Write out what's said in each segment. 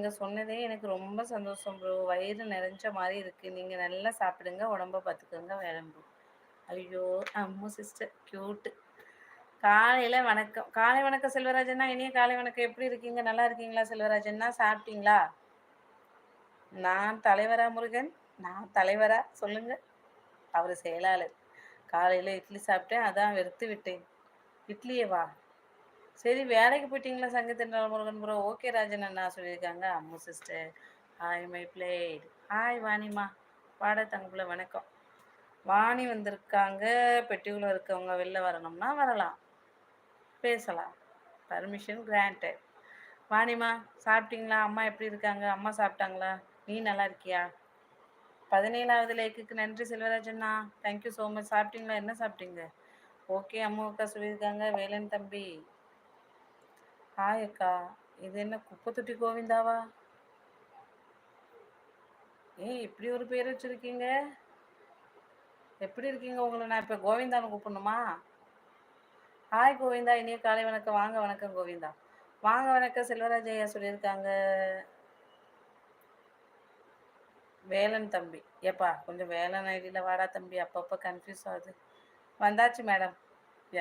நீங்க சொன்னதே எனக்கு ரொம்ப சந்தோஷம் ப்ரோ. வயிறு நெறஞ்ச மாரி இருக்கு. நீங்க நல்லா சாப்பிடுங்க. உடம்ப பார்த்துக்கங்க. வேலம் ப்ரோ. ஐயோ! Ammu sister cute. காலையில வணக்கம். காலை வணக்கம் செல்வராஜண்ணா. இனிய காலை வணக்கம். எப்படி இருக்கீங்க? நல்லா இருக்கீங்களா செல்வராஜண்ணா? சாப்பிட்டீங்களா? நான் தலைவரா முருகன்? நான் தலைவரா? சொல்லுங்க. அவரு செயலாளர். காலையில இட்லி சாப்பிட்டேன். அதான் வெறுத்து விட்டேன். இட்லியவா? சரி வேலைக்கு போயிட்டீங்களா சங்கத்தின் முருகன் ப்ரோ? ஓகே ராஜன் அண்ணா சொல்லியிருக்காங்க. Ammu sister. Hi my blade. Hi வாணிமா. வாடா தங்கப்புல வணக்கம். வாணி வந்திருக்காங்க. பெட்டிக்குள்ள இருக்கவங்க வெளில வரணும்னா வரலாம். பேசலாம். Permission granted. வாணிமா சாப்பிட்டீங்களா? அம்மா எப்படி இருக்காங்க? அம்மா சாப்பிட்டாங்களா? நீ நல்லா இருக்கியா? 17வது லைக்குக்கு நன்றி செல்வராஜண்ணா. Thank you so much. சாப்பிட்டீங்களா? என்ன சாப்பிட்டீங்க? ஓகே அம்மா அக்கா சொல்லியிருக்காங்க. வேலன் தம்பி. ஹாய் அக்கா. இது என்ன குப்பை தொட்டி கோவிந்தாவா? ஏன் இப்படி ஒரு பேர் வச்சிருக்கீங்க? எப்படி இருக்கீங்க? உங்களை நான் இப்போ கோவிந்தான்னு கூப்பிடணுமா? ஹாய் கோவிந்தா. இனிய காலை வணக்கம். வாங்க வணக்கம் கோவிந்தா. வாங்க வணக்கம் செல்வராஜ் ஐயா சொல்லியிருக்காங்க. வேலன் தம்பி. ஏப்பா கொஞ்சம் வேலன் ஐடியில் வாடா தம்பி. அப்பப்போ கன்ஃபியூஸ் ஆகுது. வந்தாச்சு மேடம்.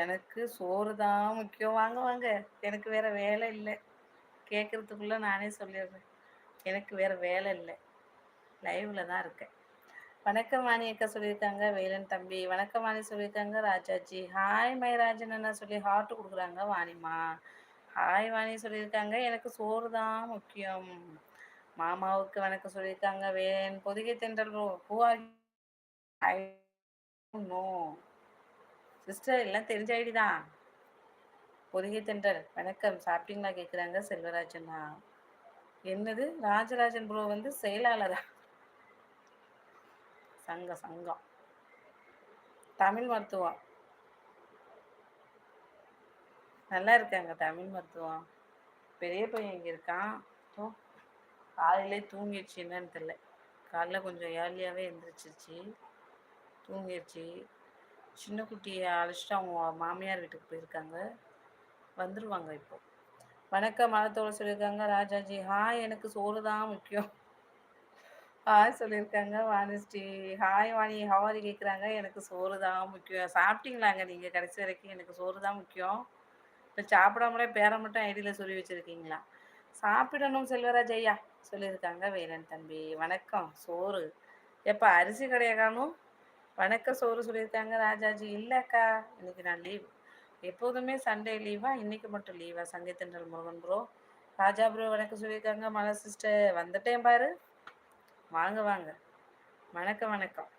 எனக்கு சோறு தான் முக்கியம். வாங்க வாங்க. எனக்கு வேற வேலை இல்லை. கேட்குறதுக்குள்ளே நானே சொல்லிடுறேன். எனக்கு வேற வேலை இல்லை. லைவில் தான் இருக்கேன். வணக்கம் வாணி அக்கா சொல்லியிருக்காங்க. வேலன் தம்பி. வணக்கம் வாணி சொல்லியிருக்காங்க. ராஜாஜி. ஹாய் மை ராஜன் அண்ணா சொல்லி ஹார்ட் கொடுக்குறாங்க வாணிமா. ஹாய் வாணி சொல்லியிருக்காங்க. எனக்கு சோறு தான் முக்கியம். மாமாவுக்கு வணக்கம் சொல்லியிருக்காங்க. வேன் பொதிகை தென்றல் who are I know sister எல்லாம் தெரிஞ்ச ஐடி தான். பொதிகை தென்றல் வணக்கம். சாப்பிட்டீங்களா கேட்குறாங்க செல்வராஜண்ணா. என்னது ராஜராஜன் ப்ரோ வந்து செயலாளரா? சங்கம் தமிழ் மருத்துவம். நல்லா இருக்காங்க தமிழ் மருத்துவம். பெரிய பையன் இங்கே இருக்கான். ஓ காலையிலே தூங்கிடுச்சு என்னன்னு தெரில. காலைல கொஞ்சம் ஏர்லியாகவே எழுந்திரிச்சிருச்சு. தூங்கிடுச்சு. சின்ன குட்டியை அழைச்சிட்டு அவங்க மாமியார் வீட்டுக்கு போயிருக்காங்க. வந்துடுவாங்க இப்போ. வணக்கம் மனத்தோடு சொல்லியிருக்காங்க. ராஜாஜி. ஹாய் எனக்கு சோறு தான் முக்கியம். ஹாய் சொல்லியிருக்காங்க. வாணிஸ்ரீ. ஹாய் வாணி ஹவாரி கேட்குறாங்க. எனக்கு சோறு தான் முக்கியம். சாப்பிட்டீங்களாங்க நீங்கள் கடைசி வரைக்கும்? எனக்கு சோறு தான் முக்கியம். இப்போ சாப்பிடாமலே பேரை மட்டும் ஐடியில் சொல்லி வச்சுருக்கீங்களா? சாப்பிடணும் செல்வராஜ் ஐயா சொல்லியிருக்காங்க. வேலன் தம்பி. வணக்கம் சோறு. எப்போ அரிசி கடையை காணும்? வணக்கம் சோறு சொல்லியிருக்காங்க. ராஜாஜி. இல்லைக்கா இன்னைக்கு நான் லீவ். எப்போதுமே சண்டே லீவா? இன்னைக்கு மட்டும் லீவா? சங்கத்தின்றல் முருகன் ப்ரோ. ராஜா ப்ரோ வணக்கம் சொல்லியிருக்காங்க. மலை சிஸ்டர் வந்துட்டேன் பாரு. வாங்க வாங்க. வணக்கம் வணக்கம்.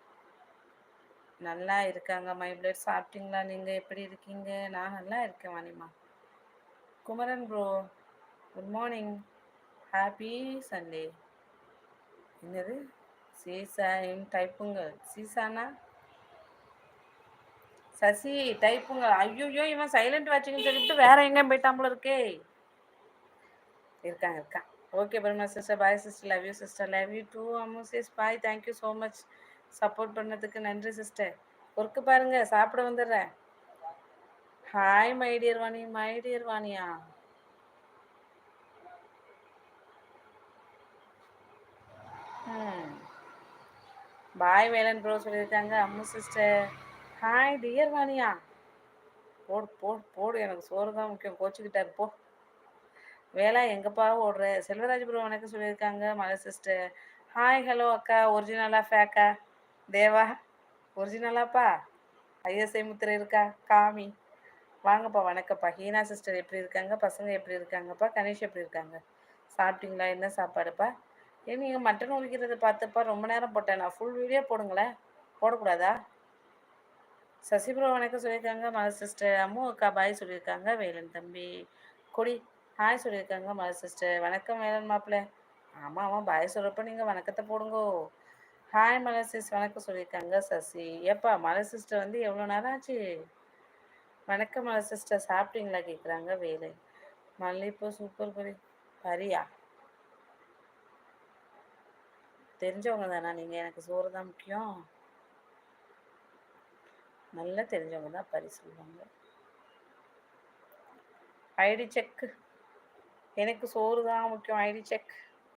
நல்லா இருக்காங்க மை பிளட். சாப்பிட்டீங்களா? நீங்கள் எப்படி இருக்கீங்க? நான் நல்லா இருக்கேன் வாணிமா. Kumaran bro good morning. Happy Sunday. என்னது சீசாயின் டைப்புங்க? சீசானா சசி டைப்புங்க? ஐயோ இவன் சைலண்ட் வாட்சிங்கன்னு சொல்லிவிட்டு வேற எங்கேயும் போயிட்டாம்பள இருக்கே. இருக்கான். ஓகே பர்மா sister. Bye sister. Love you sister. Love you too Ammu sis. Bye. Thank you so much. Support பண்ணதுக்கு நன்றி சிஸ்டர். ஒர்க்கு பாருங்க. சாப்பிட வந்துடுறேன். Hi my dear Vani. My dear வாணியா? பாய் வேலன் ப்ரோ சொல்லியிருக்காங்க. அம்மு சிஸ்டர். ஹாய் டியர் வாணியா. போடு எனக்கு சோறு தான் முக்கியம். கோச்சிக்கிட்டாரு போ. வேலை எங்கப்பா ஓடுற? செல்வராஜ் ப்ரோ வணக்கம் சொல்லியிருக்காங்க. மலை சிஸ்டர். ஹாய் ஹலோ அக்கா. ஒரிஜினலா ஃபேக்கா? தேவா ஒரிஜினலாப்பா? ஐஎஸ்ஐ முத்திரை இருக்கா? காமி. வாங்கப்பா வணக்கம்ப்பா. ஹீனா சிஸ்டர் எப்படி இருக்காங்க? பசங்க எப்படி இருக்காங்கப்பா? கணேஷ் எப்படி இருக்காங்க? சாப்பிட்டீங்களா? என்ன சாப்பாடுப்பா? ஏன் நீங்கள் மட்டன் உரிக்கிறத பார்த்தப்பா ரொம்ப நேரம் போட்டேன். நான் ஃபுல் வீடியோ போடுங்களேன். போடக்கூடாதா? சசிபுரம் வணக்கம் சொல்லியிருக்காங்க. மலர் சிஸ்டர். அம்மு அக்கா பாய் சொல்லியிருக்காங்க. வேலன் தம்பி. கொடி ஹாய் சொல்லியிருக்காங்க. மலர் சிஸ்டர். வணக்கம் வேலன் மாப்பிள்ளை. ஆமாம் பாய் சொல்கிறப்ப நீங்கள் வணக்கத்தை போடுங்கோ. ஹாய் மலர் சிஸ் வணக்கம் சொல்லியிருக்காங்க. சசி. ஏப்பா மலர் சிஸ்டர் வந்து எவ்வளோ நேரம் ஆச்சு? வணக்கம் மலர் சிஸ்டர். சாப்பிட்டீங்களா கேட்குறாங்க. வேலை மல்லிப்பூ சூப்பர் பரியா தெரிஞ்சவங்க தானா நீங்கள்? எனக்கு சோறு தான் முக்கியம். நல்லா தெரிஞ்சவங்க தான் பரி சொல்லுவாங்க. ID check. எனக்கு சோறு தான் முக்கியம். ID check.